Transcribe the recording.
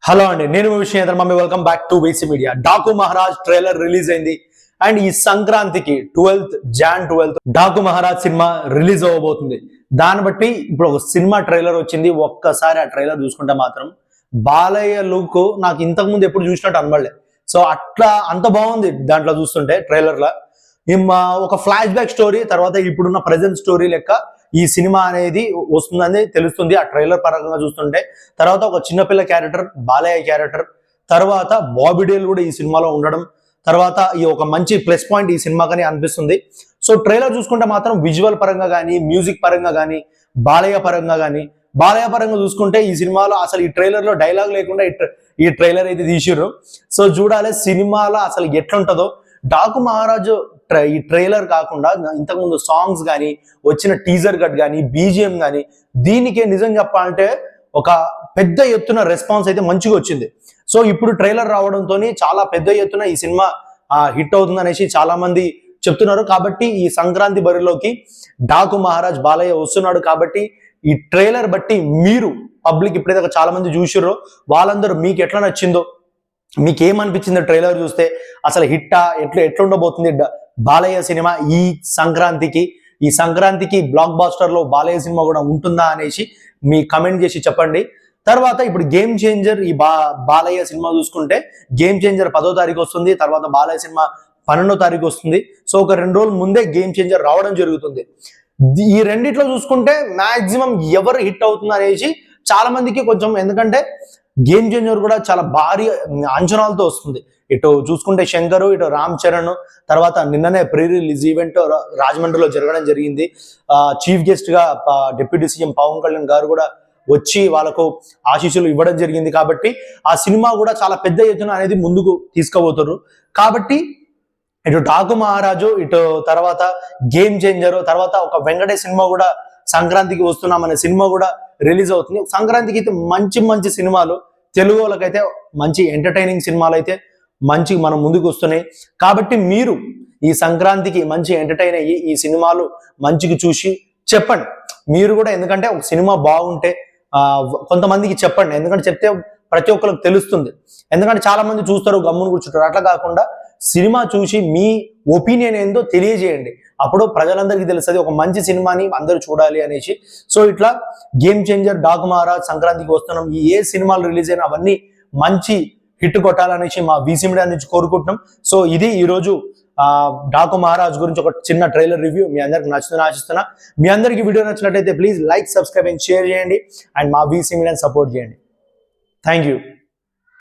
Hello అండి, నేను మీ విషయం mummy. Welcome back to VC Media. Daku Maharaj trailer release అయింది అండ్ ఈ సంక్రాంతికి Jan 12 Daku Maharaj cinema release అవ్వబోతుంది. దాన్ని బట్టి ఇప్పుడు ఒక సినిమా ట్రైలర్ వచ్చింది. ఒక్కసారి ఆ ట్రైలర్ చూసుకుంటే మాత్రం బాలయ్య లుక్ నాకు ఇంతకు ముందు ఎప్పుడు చూసినట్టు అనబడలే. సో అట్లా అంత బాగుంది దాంట్లో చూస్తుంటే ట్రైలర్ లో. ఒక ఫ్లాష్ బ్యాక్ స్టోరీ తర్వాత ఇప్పుడున్న ప్రజెంట్ స్టోరీ లెక్క ఈ సినిమా అనేది వస్తుందని తెలుస్తుంది ఆ ట్రైలర్ పరంగా చూస్తుంటే. తర్వాత ఒక చిన్నపిల్ల క్యారెక్టర్ బాలయ్య క్యారెక్టర్, తర్వాత బాబీ డేల్ కూడా ఈ సినిమాలో ఉండడం, తర్వాత ఈ ఒక మంచి ప్లస్ పాయింట్ ఈ సినిమాకని అనిపిస్తుంది. సో ట్రైలర్ చూసుకుంటే మాత్రం విజువల్ పరంగా కానీ, మ్యూజిక్ పరంగా కానీ, బాలయ్య పరంగా చూసుకుంటే ఈ సినిమాలో అసలు ఈ ట్రైలర్ లో డైలాగ్ లేకుండా ఈ ట్రైలర్ అయితే తీసిర్రు. సో చూడాలి సినిమాలో అసలు ఎట్లుంటుందో. డాకు మహారాజు ఈ ట్రైలర్ కాకుండా ఇంతకుముందు సాంగ్స్ కానీ, వచ్చిన టీజర్ కట్ కానీ, బీజిఎం కానీ, దీనికే నిజం చెప్పాలంటే ఒక పెద్ద ఎత్తున రెస్పాన్స్ అయితే మంచిగా వచ్చింది. సో ఇప్పుడు ట్రైలర్ రావడంతో చాలా పెద్ద ఎత్తున ఈ సినిమా హిట్ అవుతుంది అనేసి చాలా మంది చెప్తున్నారు. కాబట్టి ఈ సంక్రాంతి బరిలోకి డాకు మహారాజ్ బాలయ్య వస్తున్నాడు. కాబట్టి ఈ ట్రైలర్ బట్టి మీరు పబ్లిక్ ఇప్పుడైతే చాలా మంది చూసిర్రో వాళ్ళందరూ మీకు ఎట్లా నచ్చిందో, మీకు ఏమనిపించిందో ట్రైలర్ చూస్తే, అసలు హిట్టా ఎట్లుండబోతుంది బాలయ్య సినిమా ఈ సంక్రాంతికి బ్లాక్ బాస్టర్ లో బాలయ్య సినిమా కూడా ఉంటుందా అనేసి మీ కమెంట్ చేసి చెప్పండి. తర్వాత ఇప్పుడు గేమ్ చేంజర్ ఈ బాలయ్య సినిమా చూసుకుంటే గేమ్ చేంజర్ 10వ తారీఖు వస్తుంది. తర్వాత బాలయ్య సినిమా 12వ తారీఖు వస్తుంది. సో ఒక 2 రోజుల ముందే గేమ్ చేంజర్ రావడం జరుగుతుంది. ఈ రెండిట్లో చూసుకుంటే మాక్సిమం ఎవరు హిట్ అవుతుంది అనేసి చాలా మందికి కొంచెం, ఎందుకంటే గేమ్ చేంజర్ కూడా చాలా భారీ అంచనాలతో వస్తుంది. ఇటు చూసుకుంటే శంకరు, ఇటు రామ్ చరణ్, తర్వాత నిన్ననే ప్రీ రిలీజ్ ఈవెంట్ రాజమండ్రిలో జరగడం జరిగింది. చీఫ్ గెస్ట్ గా డిప్యూటీ సీఎం పవన్ కళ్యాణ్ గారు కూడా వచ్చి వాళ్ళకు ఆశీస్సులు ఇవ్వడం జరిగింది. కాబట్టి ఆ సినిమా కూడా చాలా పెద్ద ఎత్తున అనేది ముందుకు తీసుకుపోతారు. కాబట్టి ఇటు డాకు మహారాజు, ఇటు తర్వాత గేమ్ చేంజర్, తర్వాత ఒక వెంకటేష్ సినిమా కూడా సంక్రాంతికి వస్తున్నామనే సినిమా కూడా రిలీజ్ అవుతుంది. సంక్రాంతికి అయితే మంచి సినిమాలు, తెలుగు వాళ్ళకైతే మంచి ఎంటర్టైనింగ్ సినిమాలు అయితే మంచి మనం ముందుకు వస్తున్నాయి. కాబట్టి మీరు ఈ సంక్రాంతికి మంచి ఎంటర్టైన్ అయ్యి ఈ సినిమాలు మంచిగా చూసి చెప్పండి మీరు కూడా. ఎందుకంటే ఒక సినిమా బాగుంటే కొంతమందికి చెప్పండి, ఎందుకంటే చెప్తే ప్రతి ఒక్కరికి తెలుస్తుంది. ఎందుకంటే చాలా మంది చూస్తారు, గమ్మును కూర్చుంటారు. అట్లా కాకుండా సినిమా చూసి మీ ఒపీనియన్ ఏందో తెలియజేయండి. అప్పుడు ప్రజలందరికీ తెలుస్తుంది ఒక మంచి సినిమాని అందరూ చూడాలి అనేసి. సో ఇట్లా గేమ్ చేంజర్, డాకు మహారాజ్, సంక్రాంతికి వస్తున్నాం, ఈ ఏ సినిమాలు రిలీజ్ అయినా అవన్నీ మంచి హిట్ కొట్టాలనేసి మా వీసీ మీడియా నుంచి కోరుకుంటున్నాం. సో ఇది ఈరోజు డాకు మహారాజ్ గురించి ఒక చిన్న ట్రైలర్ రివ్యూ. మీ అందరికి నచ్చుతుందని ఆశిస్తున్నా. మీ అందరికీ వీడియో నచ్చినట్లయితే please like, subscribe and share చేయండి అండ్ మా వీసీ మీడియాని సపోర్ట్ చేయండి. Thank you.